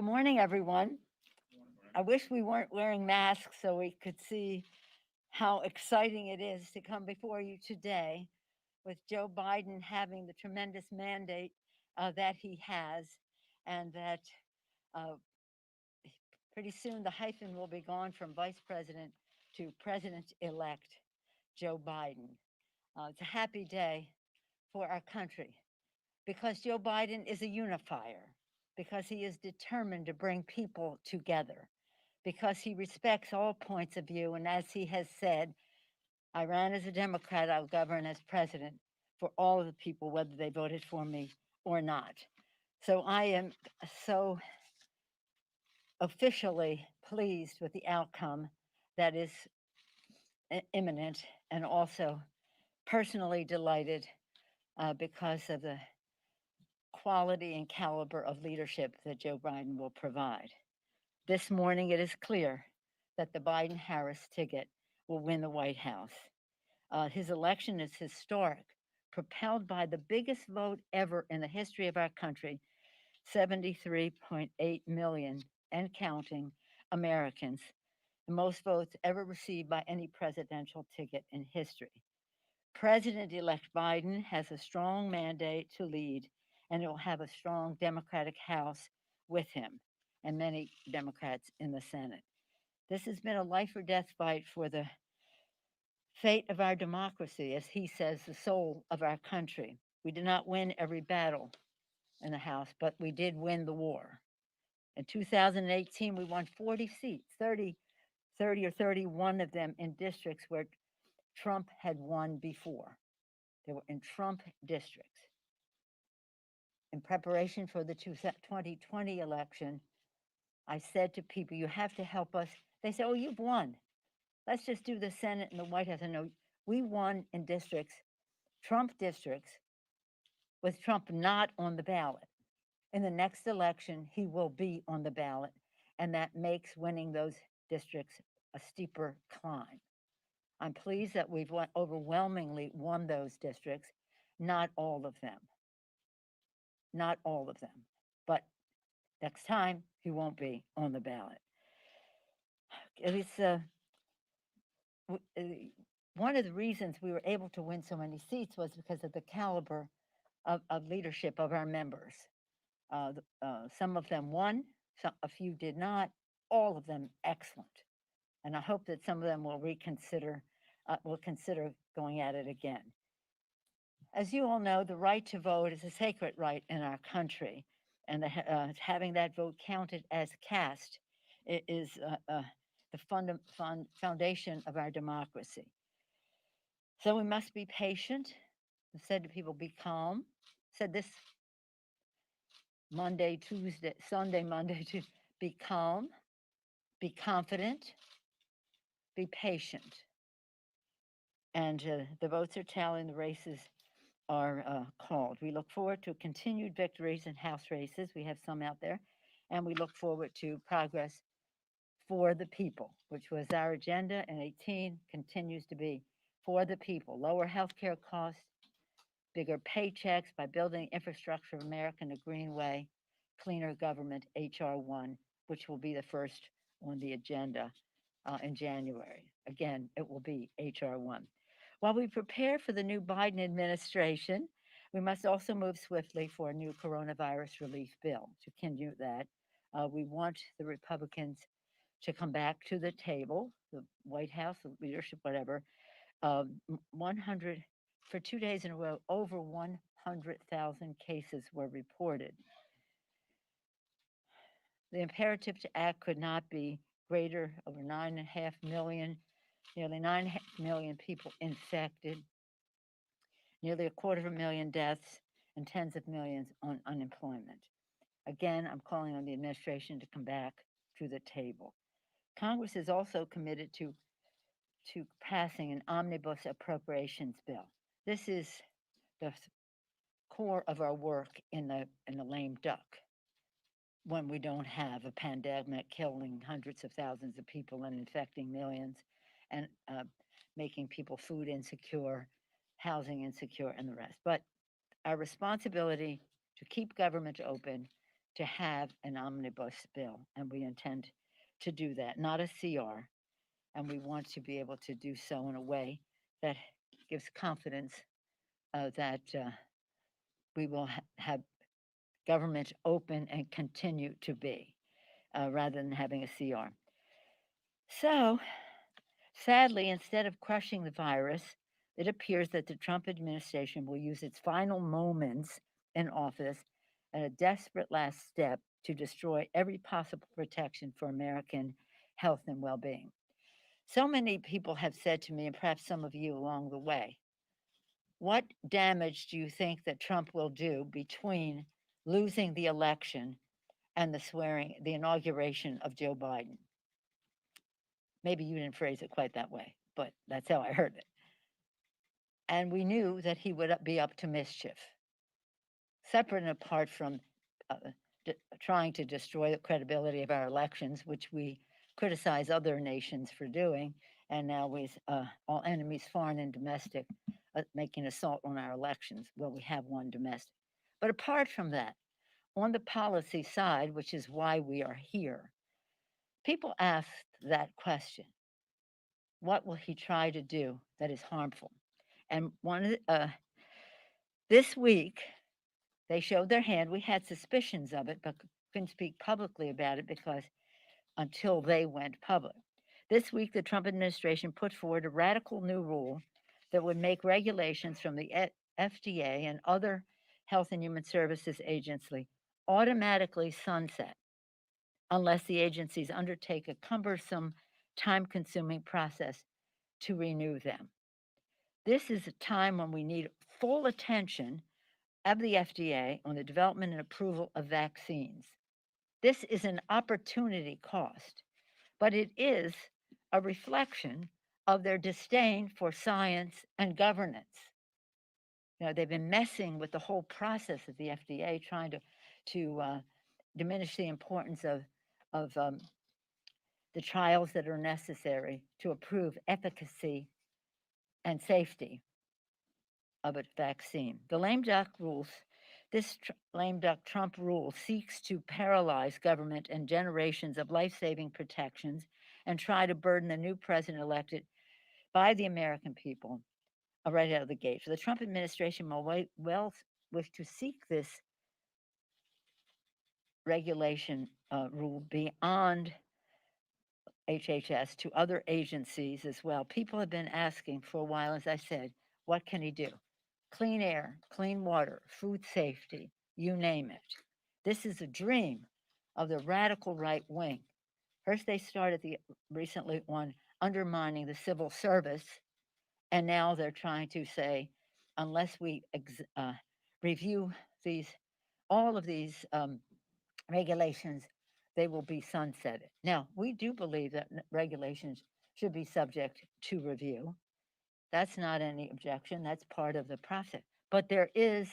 Good morning, everyone. I wish we weren't wearing masks so we could see how exciting it is to come before you today with Joe Biden having the tremendous mandate that he has, and that uh, pretty soon the hyphen will be gone from vice president to president elect Joe Biden. It's a happy day for our country because Joe Biden is a unifier, because he is determined to bring people together, because he respects all points of view. And as he has said, I ran as a Democrat, I'll govern as president for all of the people, whether they voted for me or not. So I am so officially pleased with the outcome that is imminent, and also personally delighted because of the quality and caliber of leadership that Joe Biden will provide. This morning, it is clear that the Biden Harris ticket will win the White House. His election is historic, propelled by the biggest vote ever in the history of our country, 73.8 million and counting Americans, the most votes ever received by any presidential ticket in history. President elect Biden has a strong mandate to lead, and it will have a strong Democratic House with him and many Democrats in the Senate. This has been a life or death fight for the fate of our democracy, as he says, the soul of our country. We did not win every battle in the House, but we did win the war. In 2018, we won 40 seats, 30 or 31 of them in districts where Trump had won before. They were in Trump districts. In preparation for the 2020 election, I said to people, you have to help us. They said, oh, you've won. Let's just do the Senate and the White House. I know we won in districts, Trump districts, with Trump not on the ballot. In the next election, he will be on the ballot, and that makes winning those districts a steeper climb. I'm pleased that we've overwhelmingly won those districts, not all of them. Not all of them. But next time, he won't be on the ballot. It's one of the reasons we were able to win so many seats was because of the caliber of leadership of our members. Some of them won, a few did not, all of them excellent. And I hope that some of them will consider going at it again. As you all know, the right to vote is a sacred right in our country, and having that vote counted as cast is the foundation of our democracy. So we must be patient. I said to people, be calm. I said this Monday, Tuesday, Sunday, Monday, to be calm, be confident, be patient. And the votes are tallying, the races are called. We look forward to continued victories in House races. We have some out there. And we look forward to progress for the people, which was our agenda in 18, continues to be for the people. Lower healthcare costs, bigger paychecks by building infrastructure of America in a green way, cleaner government, HR 1, which will be the first on the agenda in January. Again, it will be HR 1. While we prepare for the new Biden administration, we must also move swiftly for a new coronavirus relief bill to continue that. We want the Republicans to come back to the table, the White House, the leadership, whatever. 100 for 2 days in a row, over 100,000 cases were reported. The imperative to act could not be greater. Over 9.5 million, nearly 9.5 million people infected, nearly 250,000 deaths, and tens of millions on unemployment. Again, I'm calling on the administration to come back to the table. Congress is also committed to passing an omnibus appropriations bill. This is the core of our work in the lame duck, when we don't have a pandemic killing hundreds of thousands of people and infecting millions, and making people food insecure, housing insecure, and the rest. But our responsibility to keep government open, to have an omnibus bill, and we intend to do that, not a CR. And we want to be able to do so in a way that gives confidence that we will have government open and continue to be, rather than having a CR. So, sadly, instead of crushing the virus, it appears that the Trump administration will use its final moments in office as a desperate last step to destroy every possible protection for American health and well being. So many people have said to me, and perhaps some of you along the way, what damage do you think that Trump will do between losing the election and the inauguration of Joe Biden? Maybe you didn't phrase it quite that way, but that's how I heard it. And we knew that he would be up to mischief, separate and apart from uh, trying to destroy the credibility of our elections, which we criticize other nations for doing, and now with all enemies, foreign and domestic, making assault on our elections. Well, we have one domestic. But apart from that, on the policy side, which is why we are here, people asked that question: what will he try to do that is harmful? And this week, they showed their hand. We had suspicions of it, but couldn't speak publicly about it because until they went public. This week, the Trump administration put forward a radical new rule that would make regulations from the FDA and other Health and Human Services agency automatically sunset unless the agencies undertake a cumbersome, time consuming process to renew them. This is a time when we need full attention of the FDA on the development and approval of vaccines. This is an opportunity cost, but it is a reflection of their disdain for science and governance. You know, they've been messing with the whole process of the FDA, trying to diminish the importance of the trials that are necessary to approve efficacy and safety of a vaccine. The lame duck rules, lame duck Trump rule seeks to paralyze government and generations of life saving protections and try to burden the new president elected by the American people right out of the gate. So the Trump administration will well wish to seek this regulation rule beyond HHS to other agencies as well. People have been asking for a while, as I said, what can he do? Clean air, clean water, food safety, you name it. This is a dream of the radical right wing. First, they started recently on undermining the civil service, and now they're trying to say, unless we review these, all of these regulations, they will be sunsetted. Now, we do believe that regulations should be subject to review. That's not any objection. That's part of the process. But there is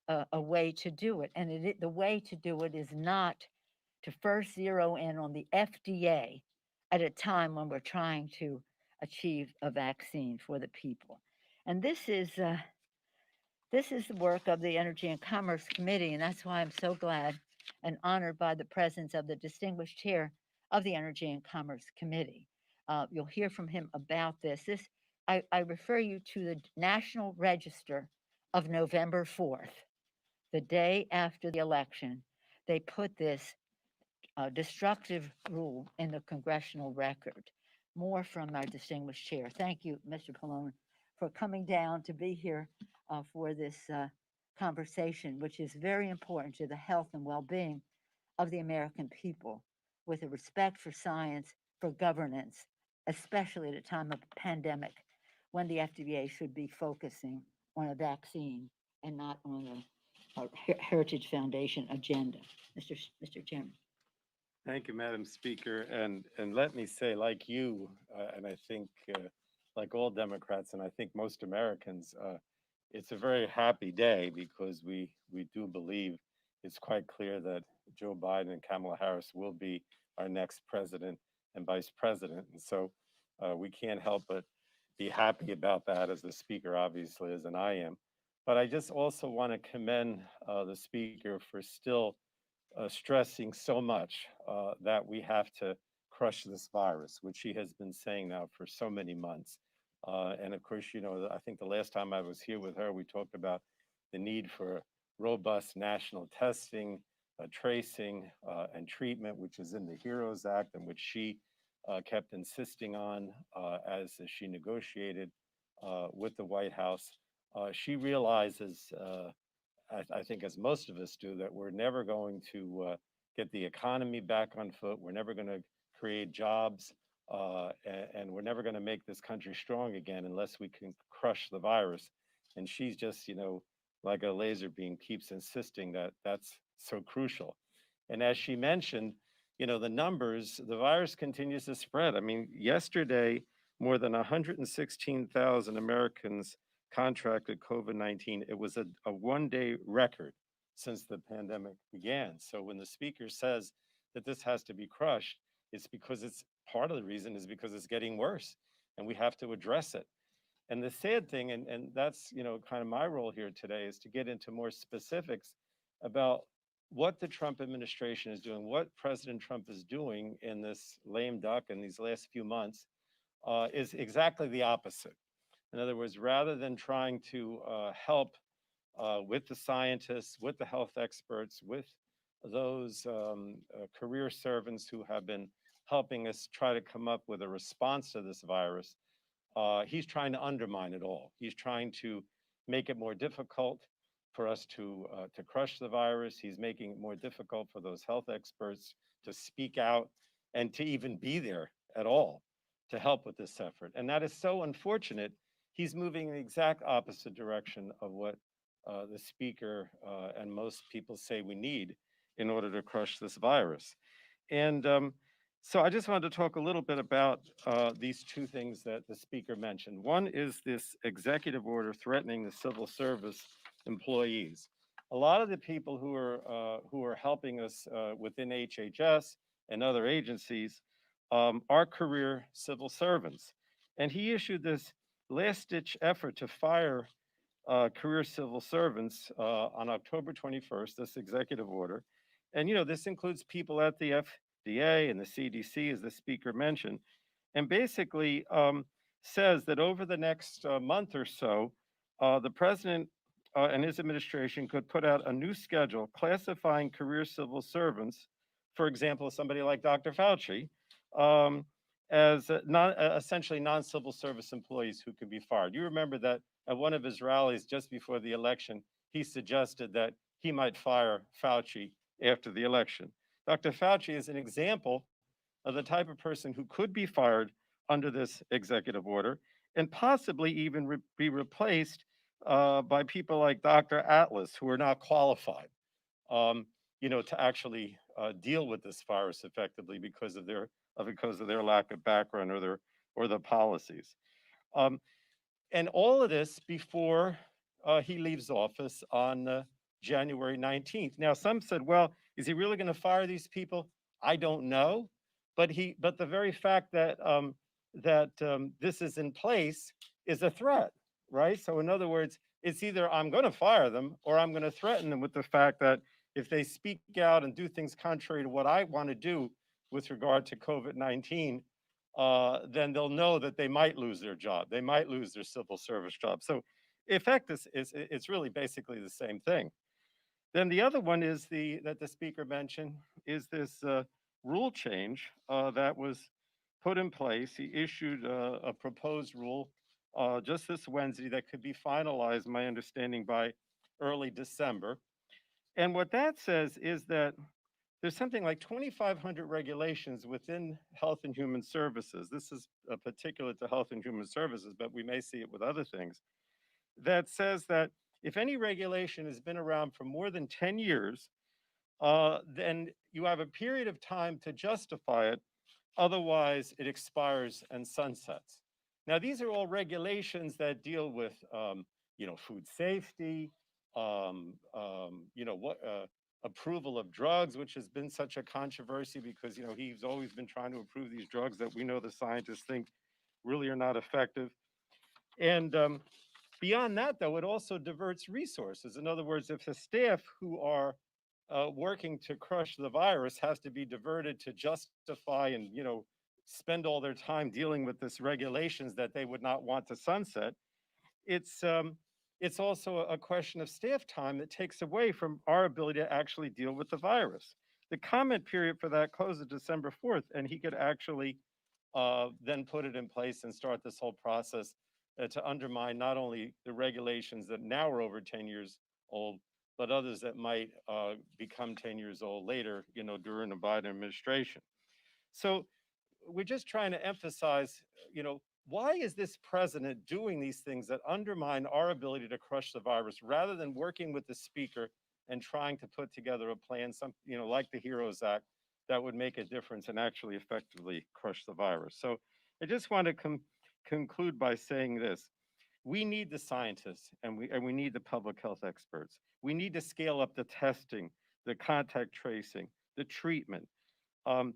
a way to do it, and the way to do it is not to first zero in on the FDA at a time when we're trying to achieve a vaccine for the people. And this is the work of the Energy and Commerce Committee, and that's why I'm so glad and honored by the presence of the distinguished chair of the Energy and Commerce Committee. You'll hear from him about this. I refer you to the National Register of November 4th, the day after the election. They put this destructive rule in the congressional record. More from our distinguished chair. Thank you, Mr. Pallone, for coming down to be here for this conversation, which is very important to the health and well being of the American people, with a respect for science, for governance, especially at a time of a pandemic when the FDA should be focusing on a vaccine and not on a Heritage Foundation agenda. Mr. Chairman. Thank you, Madam Speaker. And let me say, like you, and I think like all Democrats, and I think most Americans, it's a very happy day because we do believe it's quite clear that Joe Biden and Kamala Harris will be our next president and vice president. And so we can't help but be happy about that, as the speaker obviously is, and I am. But I just also want to commend the speaker for still stressing so much that we have to crush this virus, which she has been saying now for so many months. And of course, I think the last time I was here with her, we talked about the need for robust national testing, tracing, and treatment, which is in the HEROES Act, and which she kept insisting on as she negotiated with the White House. She realizes I think, as most of us do, that we're never going to get the economy back on foot. We're never going to create jobs, and we're never going to make this country strong again unless we can crush the virus. And she's just, like a laser beam, keeps insisting that that's so crucial. And as she mentioned, the numbers, the virus continues to spread. I mean, yesterday, more than 116,000 Americans contracted COVID 19. It was a 1 day record since the pandemic began. So when the speaker says that this has to be crushed, it's because it's part of the reason is because it's getting worse and we have to address it. And the sad thing, and that's kind of my role here today, is to get into more specifics about what the Trump administration is doing, what President Trump is doing in this lame duck in these last few months is exactly the opposite. In other words, rather than trying to help with the scientists, with the health experts, with those career servants who have been helping us try to come up with a response to this virus, he's trying to undermine it all. He's trying to make it more difficult for us to crush the virus. He's making it more difficult for those health experts to speak out and to even be there at all to help with this effort. And that is so unfortunate. He's moving in the exact opposite direction of what the speaker and most people say we need in order to crush this virus. And so I just wanted to talk a little bit about these two things that the speaker mentioned. One is this executive order threatening the civil service employees. A lot of the people who are helping us within HHS and other agencies are career civil servants, and he issued this last-ditch effort to fire career civil servants on October 21st, this executive order. And, this includes people at the FDA and the CDC, as the speaker mentioned, and basically says that over the next month or so, the president and his administration could put out a new schedule classifying career civil servants, for example, somebody like Dr. Fauci, um, as essentially non-civil service employees who could be fired. You remember that at one of his rallies just before the election, he suggested that he might fire Fauci after the election. Dr. Fauci is an example of the type of person who could be fired under this executive order and possibly even be replaced by people like Dr. Atlas, who are not qualified, um, to actually deal with this virus effectively because of their lack of background or the policies. Um, and all of this before he leaves office on January 19th. Now, some said, well, is he really going to fire these people? I don't know. But the very fact that this is in place is a threat, right? So in other words, it's either I'm going to fire them or I'm going to threaten them with the fact that if they speak out and do things contrary to what I want to do with regard to COVID-19, then they'll know that they might lose their job. They might lose their civil service job. So, effect is it's really basically the same thing. Then the other one is that the speaker mentioned is this rule change that was put in place. He issued a proposed rule just this Wednesday that could be finalized, my understanding, by early December. And what that says is that there's something like 2,500 regulations within Health and Human Services. This is particular to Health and Human Services, but we may see it with other things. That says that if any regulation has been around for more than 10 years, then you have a period of time to justify it. Otherwise, it expires and sunsets. Now, these are all regulations that deal with, food safety, what approval of drugs, which has been such a controversy because he's always been trying to approve these drugs that we know the scientists think really are not effective. And Beyond that, though, it also diverts resources. In other words, if the staff who are working to crush the virus has to be diverted to justify and spend all their time dealing with this regulations that they would not want to sunset, it's it's also a question of staff time that takes away from our ability to actually deal with the virus. The comment period for that closes December 4th, and he could actually then put it in place and start this whole process to undermine not only the regulations that now are over 10 years old, but others that might become 10 years old later, during the Biden administration. So we're just trying to emphasize, why is this president doing these things that undermine our ability to crush the virus rather than working with the speaker and trying to put together a plan, like the HEROES Act, that would make a difference and actually effectively crush the virus. So I just want to conclude by saying this. We need the scientists and we need the public health experts. We need to scale up the testing, the contact tracing, the treatment. Um,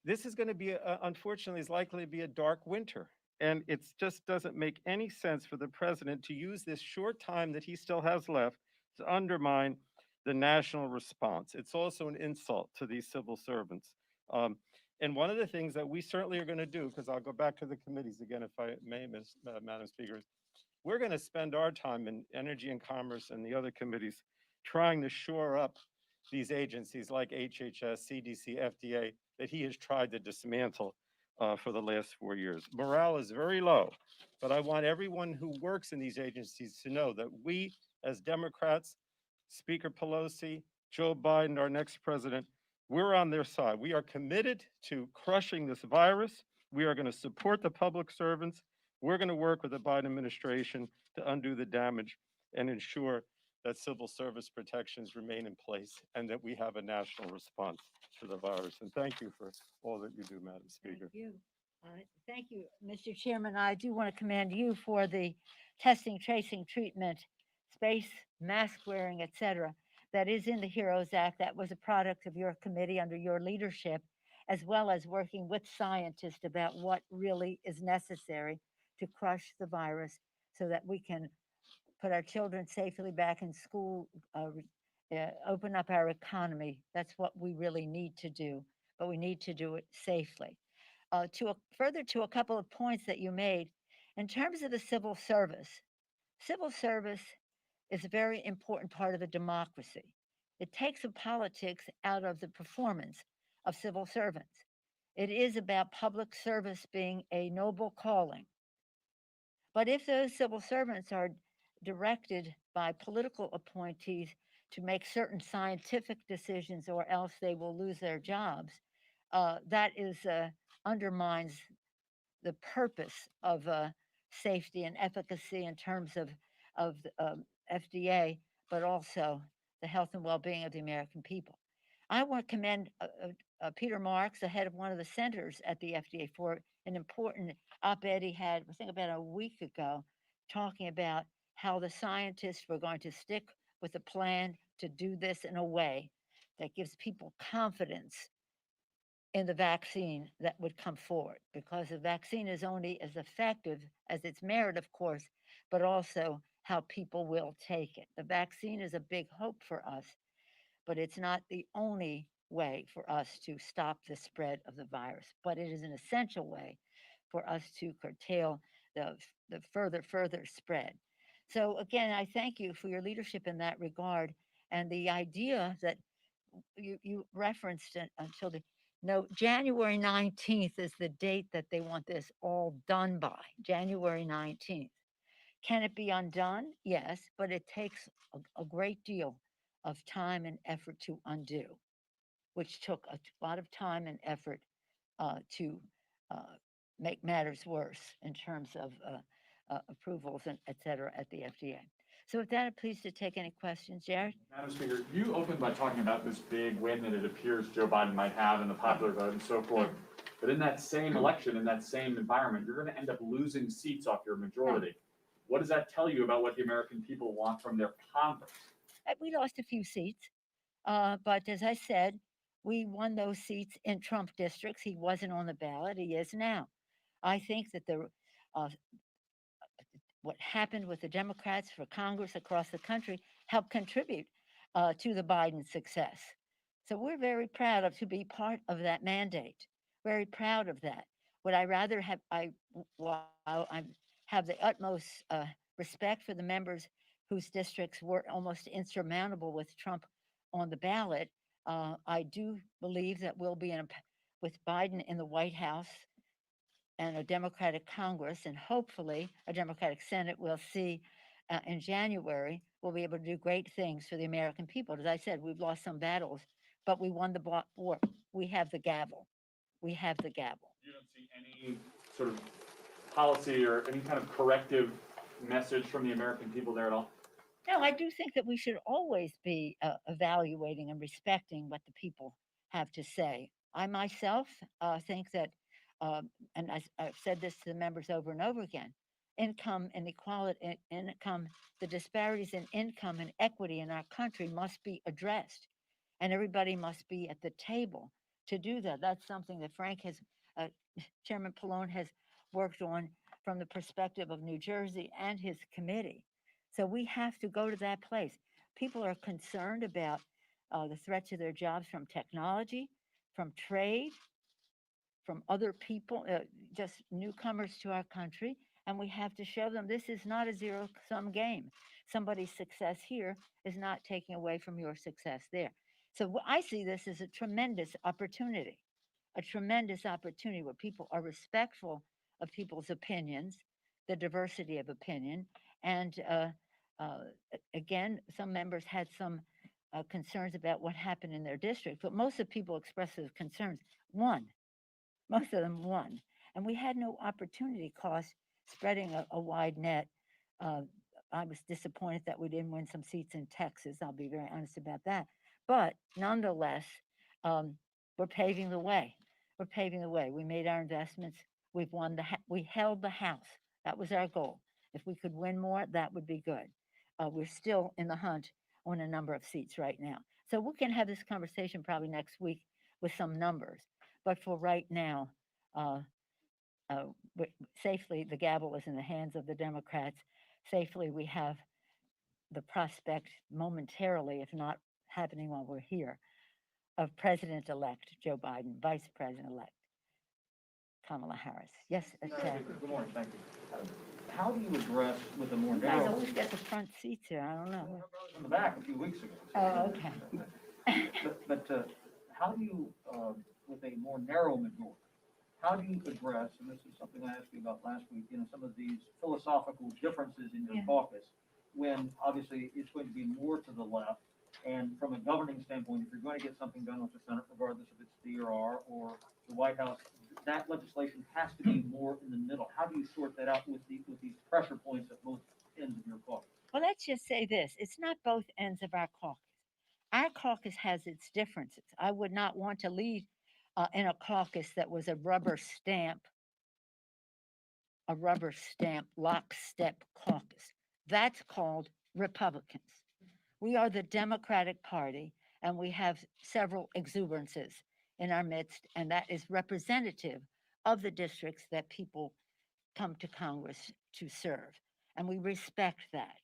this is going to be, unfortunately, is likely to be a dark winter. And it just doesn't make any sense for the president to use this short time that he still has left to undermine the national response. It's also an insult to these civil servants. Um, and one of the things that we certainly are going to do, because I'll go back to the committees again, if I may, Madam Speaker, we're going to spend our time in Energy and Commerce and the other committees trying to shore up these agencies like HHS, CDC, FDA that he has tried to dismantle for the last 4 years. Morale is very low, but I want everyone who works in these agencies to know that we, as Democrats, Speaker Pelosi, Joe Biden, our next president, we're on their side. We are committed to crushing this virus. We are going to support the public servants. We're going to work with the Biden administration to undo the damage and ensure that civil service protections remain in place and that we have a national response to the virus. And thank you for all that you do, Madam Speaker. Thank you. Thank you, Mr. Chairman. I do want to commend you for the testing, tracing, treatment, space, mask wearing, etc. That is in the HEROES Act. That was a product of your committee under your leadership, as well as working with scientists about what really is necessary to crush the virus so that we can put our children safely back in school, open up our economy. That's what we really need to do, but we need to do it safely. Further to a couple of points that you made, in terms of the civil service is a very important part of a democracy. It takes the politics out of the performance of civil servants. It is about public service being a noble calling. But if those civil servants are directed by political appointees to make certain scientific decisions or else they will lose their jobs, that is undermines the purpose of safety and efficacy in terms of FDA, but also the health and well-being of the American people. I want to commend Peter Marks, the head of one of the centers at the FDA, for an important op-ed he had, I think about a week ago, talking about how the scientists were going to stick with a plan to do this in a way that gives people confidence in the vaccine that would come forward, because the vaccine is only as effective as its merit, of course, but also how people will take it. The vaccine is a big hope for us, but it's not the only way for us to stop the spread of the virus, but it is an essential way for us to curtail the further spread. So again, I thank you for your leadership in that regard, and the idea that you referenced it until the no, January 19th is the date that they want this all done by, January 19th. Can it be undone? Yes, but it takes a great deal of time and effort to undo, which took a lot of time and effort to uh, make matters worse in terms of approvals and et cetera at the FDA. So with that, I'm pleased to take any questions. Jared? Madam Speaker, you opened by talking about this big win that it appears Joe Biden might have in the popular vote and so forth. But in that same election, in that same environment, you're going to end up losing seats off your majority. What does that tell you about what the American people want from their Congress? We lost a few seats, but as I said, we won those seats in Trump districts. He wasn't on the ballot. He is now. I think that the uh, what happened with the Democrats for Congress across the country helped contribute to the Biden success. So we're very proud of to be part of that mandate. Very proud of that. Would I rather have while I have the utmost respect for the members whose districts were almost insurmountable with Trump on the ballot, I do believe that we'll be with Biden in the White House and a Democratic Congress, and hopefully a Democratic Senate, we'll see in January, we'll be able to do great things for the American people. As I said, we've lost some battles, but we won the war. We have the gavel. We have the gavel. You don't see any sort of policy or any kind of corrective message from the American people there at all? No, I do think that we should always be evaluating and respecting what the people have to say. I myself think that, and I've said this to the members over and over again, income inequality, income, the disparities in income and equity in our country must be addressed, and everybody must be at the table to do that. That's something that uh, Chairman Pallone has worked on from the perspective of New Jersey and his committee. So we have to go to that place. People are concerned about the threat to their jobs from technology, from trade, from other people, just newcomers to our country. And we have to show them this is not a zero sum game. Somebody's success here is not taking away from your success there. So I see this as a tremendous opportunity where people are respectful of people's opinions, the diversity of opinion. And uh, again, some members had some concerns about what happened in their district, but most of the people expressed those concerns. One, most of them won. And we had no opportunity cost spreading a wide net. Uh, I was disappointed that we didn't win some seats in Texas. I'll be very honest about that. But nonetheless, um, we're paving the way. We're paving the way. We made our investments. We've won we held the House. That was our goal. If we could win more, that would be good. We're still in the hunt on a number of seats right now. So we can have this conversation probably next week with some numbers. But for right now, uh, uh, safely, the gavel is in the hands of the Democrats. Safely, we have the prospect momentarily, if not happening while we're here, of President elect Joe Biden, Vice President elect Kamala Harris. Yes, Chad. Good morning, thank you. How do you address with a more You guys narrow, always get the front seats here. I don't know. in the back a few weeks ago? Oh, okay. But how do you, with a more narrow majority, how do you address, and this is something I asked you about last week, some of these philosophical differences in your Yeah. caucus, when obviously it's going to be more to the left, and from a governing standpoint, if you're going to get something done with the Senate, regardless if it's DRR or the White House, that legislation has to be more in the middle. How do you sort that out with these pressure points at both ends of your caucus? Well, let's just say this, it's not both ends of our caucus. Our caucus has its differences. I would not want to lead in a caucus that was a rubber stamp lockstep caucus. That's called Republicans. We are the Democratic Party, and we have several exuberances in our midst, and that is representative of the districts that people come to Congress to serve. And we respect that.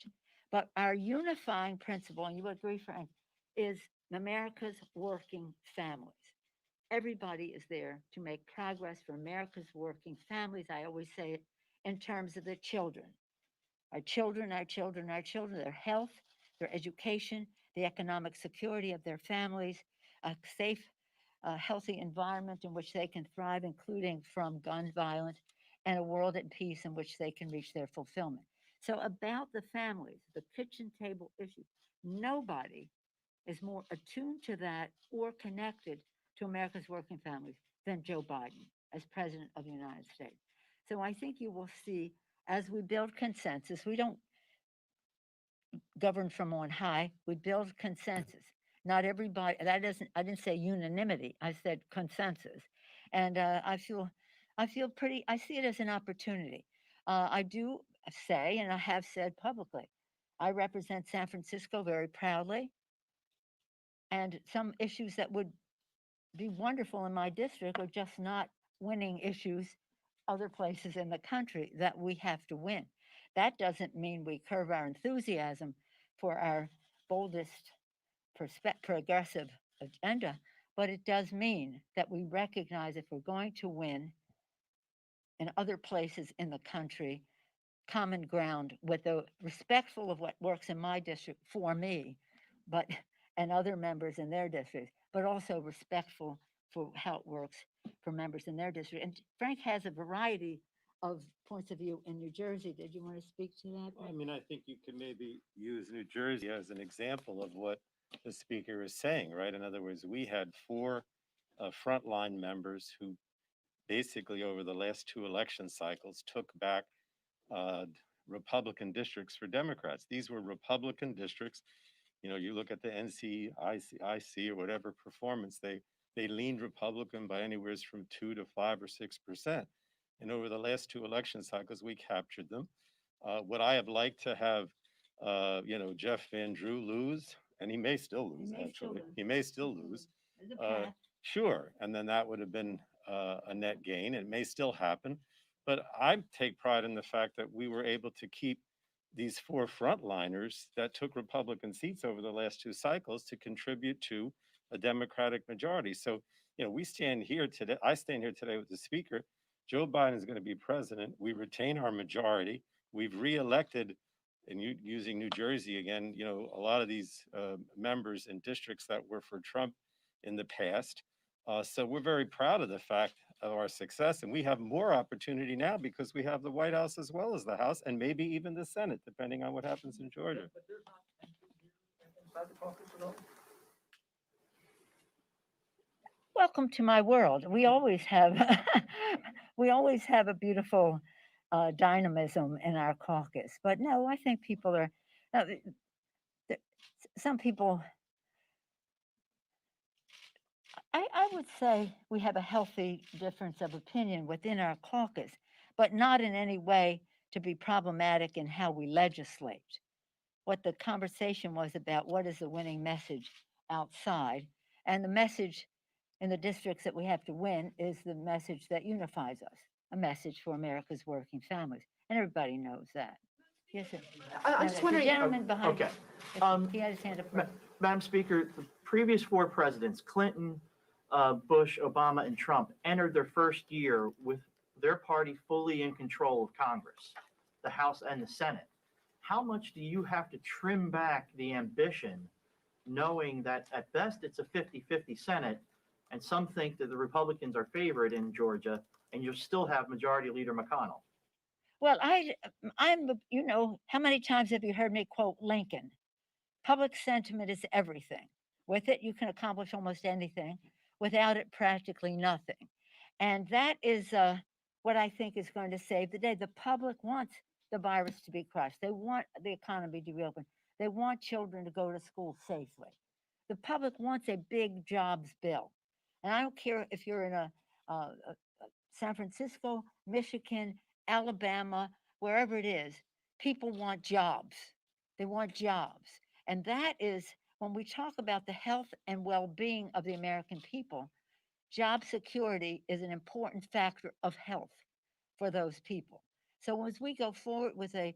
But our unifying principle, and you would agree, Frank, is America's working families. Everybody is there to make progress for America's working families. I always say it in terms of the children. Our children, our children, our children, their health, their education, the economic security of their families, a safe, healthy environment in which they can thrive, including from gun violence, and a world at peace in which they can reach their fulfillment. So, about the families, the kitchen table issue, nobody is more attuned to that or connected to America's working families than Joe Biden as President of the United States. So I think you will see as we build consensus, we don't govern from on high, we build consensus. Not everybody, I didn't say unanimity, I said consensus. And I feel pretty, I see it as an opportunity. I do say, and I have said publicly, I represent San Francisco very proudly. And some issues that would be wonderful in my district are just not winning issues other places in the country that we have to win. That doesn't mean we curb our enthusiasm for our boldest progressive agenda, but it does mean that we recognize if we're going to win in other places in the country, common ground with the respectful of what works in my district for me, but and other members in their district, but also respectful for how it works for members in their district. And Frank has a variety of points of view in New Jersey. Did you want to speak to that? I mean, I think you can maybe use New Jersey as an example of what the speaker is saying, right? In other words, we had four frontline members who basically over the last two election cycles took back uh, Republican districts for Democrats. These were Republican districts. You know, you look at the NCIC or whatever performance, they leaned Republican by anywhere from 2 to 5 or 6%. And over the last two election cycles, we captured them. Would I have liked to have, Jeff Van Drew lose? And he may still lose, actually. He may still lose. Sure. And then that would have been a net gain. It may still happen. But I take pride in the fact that we were able to keep these four frontliners that took Republican seats over the last two cycles to contribute to a Democratic majority. So, we stand here today. I stand here today with the speaker. Joe Biden is going to be president. We retain our majority. We've reelected, and using New Jersey again, a lot of these members in districts that were for Trump in the past. So we're very proud of the fact of our success, and we have more opportunity now because we have the White House as well as the House, and maybe even the Senate, depending on what happens in Georgia. But there's not inside the caucus at all? Welcome to my world. We always have we always have a beautiful dynamism in our caucus. But no, I think people are no, some people. I would say we have a healthy difference of opinion within our caucus, but not in any way to be problematic in how we legislate. What the conversation was about, what is the winning message outside? And the message in the districts that we have to win is the message that unifies us, a message for America's working families. And everybody knows that. Yes, sir. I'm No, just the wondering. gentleman behind Okay. he had his hand up Ma- first. Madam Speaker, the previous four presidents, Clinton, Bush, Obama, and Trump, entered their first year with their party fully in control of Congress, the House and the Senate. How much do you have to trim back the ambition, knowing that at best it's a 50-50 Senate, and some think that the Republicans are favored in Georgia, and you'll still have Majority Leader McConnell? Well, how many times have you heard me quote Lincoln? Public sentiment is everything. With it, you can accomplish almost anything. Without it, practically nothing. And that is what I think is going to save the day. The public wants the virus to be crushed. They want the economy to reopen. They want children to go to school safely. The public wants a big jobs bill. And I don't care if you're in a San Francisco, Michigan, Alabama, wherever it is, people want jobs. They want jobs. And that is when we talk about the health and well being of the American people, job security is an important factor of health for those people. So as we go forward with a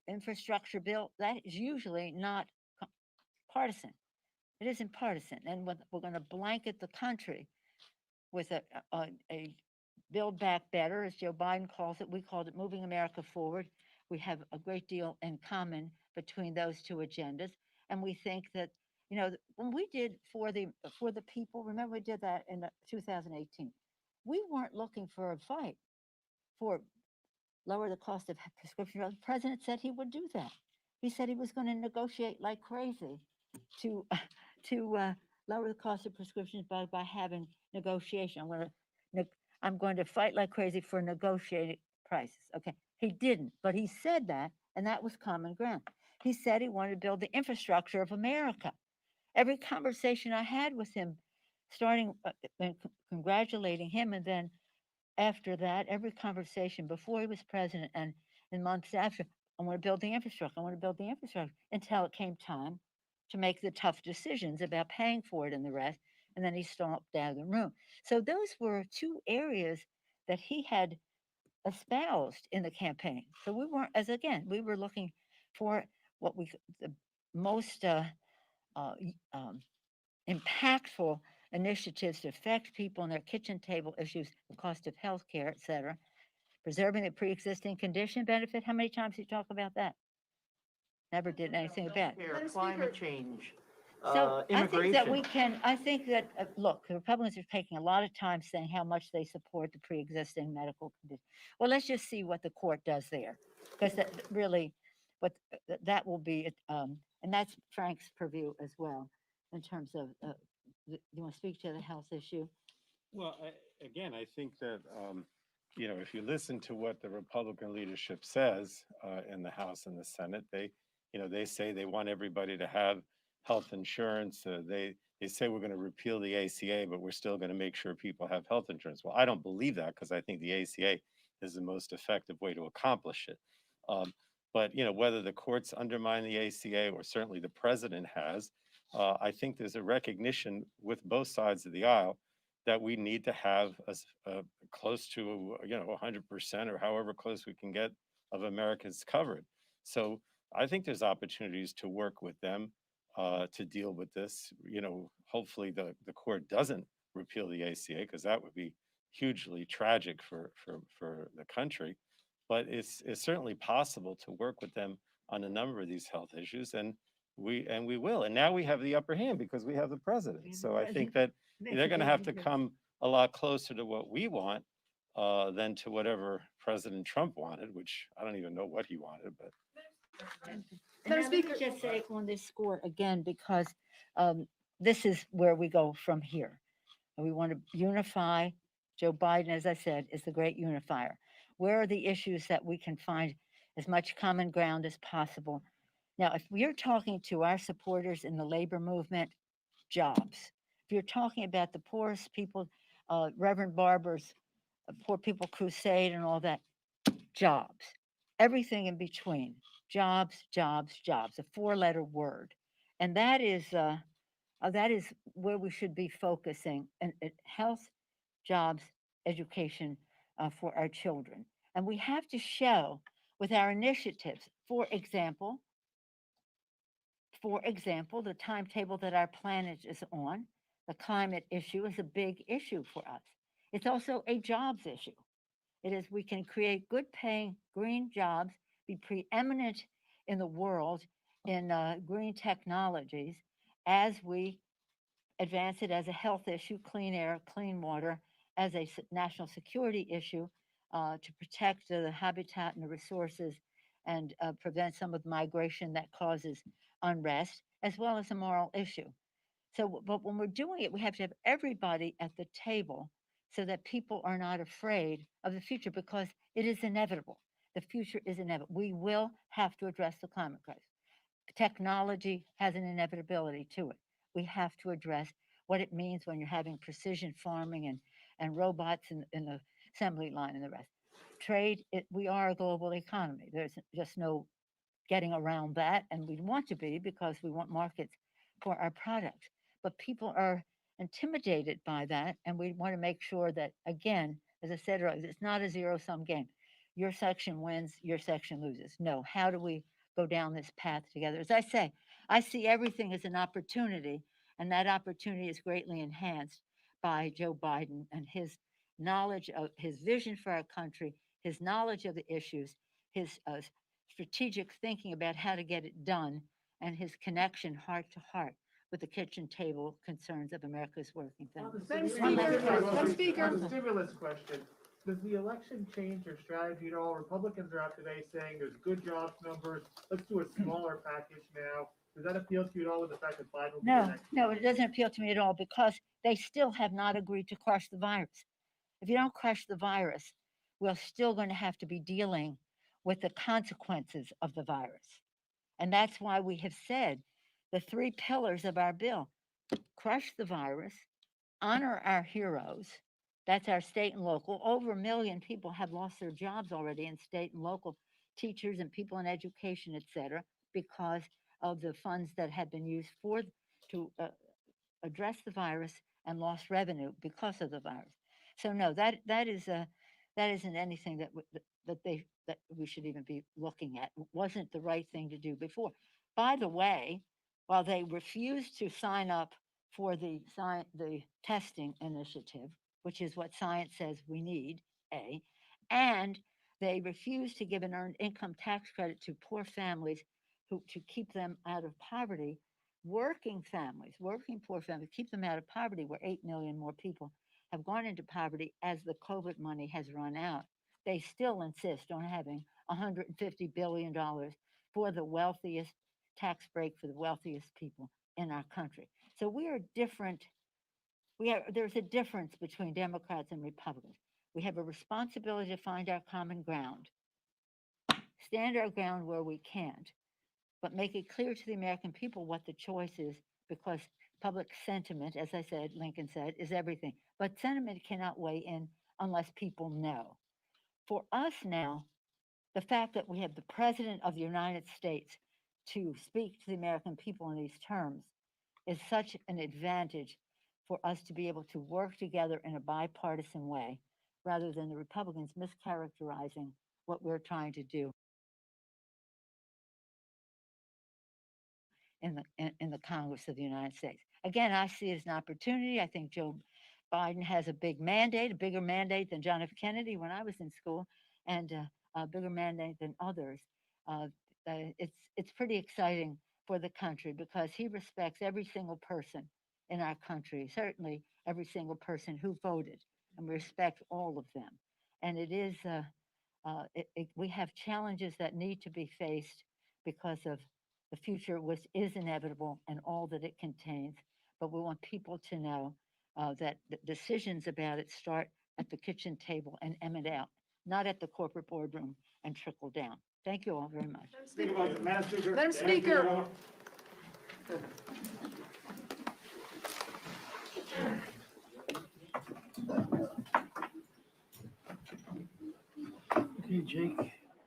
infrastructure bill, that is usually not partisan. It isn't partisan. And we're going to blanket the country with a Build Back Better, as Joe Biden calls it. We called it Moving America Forward. We have a great deal in common between those two agendas, and we think that when we did for the people, remember we did that in 2018. We weren't looking for a fight for lower the cost of prescription drugs. The president said he would do that. He said he was going to negotiate like crazy to to lower the cost of prescriptions by having negotiation. I'm going to fight like crazy for negotiated prices. Okay, he didn't, but he said that, and that was common ground. He said he wanted to build the infrastructure of America. Every conversation I had with him, starting congratulating him, and then after that, every conversation before he was president and in months after, I want to build the infrastructure. I want to build the infrastructure until it came time to make the tough decisions about paying for it and the rest. And then he stomped out of the room. So those were two areas that he had espoused in the campaign. So we weren't, as again, we were looking for what the most impactful initiatives to affect people and their kitchen table issues, the cost of health care, et cetera. Preserving the pre-existing condition benefit. How many times did you talk about that? Never did anything about it. Healthcare, climate change, So I think that we immigration. can, I think that, look, the Republicans are taking a lot of time saying how much they support the pre-existing medical condition. Well, let's just see what the court does there. Because that really, what that will be, and that's Frank's purview as well, in terms of, you want to speak to the health issue? Well, again, I think that, if you listen to what the Republican leadership says in the House and the Senate, they say they want everybody to have health insurance. They say we're going to repeal the ACA, but we're still going to make sure people have health insurance. Well, I don't believe that because I think the ACA is the most effective way to accomplish it. But whether the courts undermine the ACA or certainly the president has, I think there's a recognition with both sides of the aisle that we need to have a close to 100% or however close we can get of Americans covered. So I think there's opportunities to work with them to deal with this. Hopefully the court doesn't repeal the ACA because that would be hugely tragic for the country. But it's certainly possible to work with them on a number of these health issues, and we will. And now we have the upper hand because we have the president. So I think that they're going to have to come a lot closer to what we want than to whatever President Trump wanted, which I don't even know what he wanted. But And now let me just say on this score again, because this is where we go from here. And we want to unify. Joe Biden, as I said, is the great unifier. Where are the issues that we can find as much common ground as possible? Now, if we're talking to our supporters in the labor movement, jobs. If you're talking about the poorest people, Reverend Barber's Poor People Crusade and all that, jobs. Everything in between, jobs, jobs, jobs, a four-letter word. And that is where we should be focusing, and health, jobs, education for our children. And we have to show with our initiatives, for example, the timetable that our planet is on, the climate issue is a big issue for us. It's also a jobs issue. It is, we can create good paying green jobs, be preeminent in the world in green technologies as we advance it as a health issue, clean air, clean water, as a national security issue to protect the habitat and the resources and prevent some of the migration that causes unrest, as well as a moral issue. So, but when we're doing it, we have to have everybody at the table so that people are not afraid of the future because it is inevitable. The future is inevitable. We will have to address the climate crisis. Technology has an inevitability to it. We have to address what it means when you're having precision farming and robots in the assembly line and the rest. Trade, we are a global economy. There's just no getting around that, and we want to be because we want markets for our products. But people are intimidated by that, and we want to make sure that, again, as I said earlier, it's not a zero-sum game. Your section wins, your section loses. No, how do we go down this path together? As I say, I see everything as an opportunity, and that opportunity is greatly enhanced by Joe Biden and his knowledge of his vision for our country, his knowledge of the issues, his strategic thinking about how to get it done, and his connection heart to heart with the kitchen table concerns of America's working families. Madam Speaker, On the stimulus question. Does the election change your strategy at all? Republicans are out today saying there's good jobs numbers. Let's do a smaller package now. Does that appeal to you at all with the fact that Biden will be the No, next? no, it doesn't appeal to me at all because they still have not agreed to crush the virus. If you don't crush the virus, we're still going to have to be dealing with the consequences of the virus. And that's why we have said the three pillars of our bill: crush the virus, honor our heroes. That's our state and local. Over 1 million people have lost their jobs already in state and local, teachers and people in education, et cetera, because of the funds that have been used to address the virus and lost revenue because of the virus. So no, that that isn't anything that we should even be looking at. It wasn't the right thing to do before. By the way, while they refused to sign up for the testing initiative, which is what science says we need, and they refused to give an earned income tax credit to poor families to keep them out of poverty. Working families, working poor families, keep them out of poverty, where 8 million more people have gone into poverty as the COVID money has run out. They still insist on having $150 billion for the wealthiest tax break for the wealthiest people in our country. So we are different. There's a difference between Democrats and Republicans. We have a responsibility to find our common ground, stand our ground where we can't, but make it clear to the American people what the choice is, because public sentiment, as I said, Lincoln said, is everything. But sentiment cannot weigh in unless people know. For us now, the fact that we have the President of the United States to speak to the American people in these terms is such an advantage for us to be able to work together in a bipartisan way, rather than the Republicans mischaracterizing what we're trying to do in the Congress of the United States. Again, I see it as an opportunity. I think Joe Biden has a big mandate, a bigger mandate than John F. Kennedy when I was in school, and a bigger mandate than others. It's pretty exciting for the country, because he respects every single person in our country, certainly every single person who voted, and we respect all of them. And it is we have challenges that need to be faced because of the future, which is inevitable and all that it contains. But we want people to know that the decisions about it start at the kitchen table and emanate out, not at the corporate boardroom and trickle down. Thank you all very much. Madam Speaker. Okay, Jake.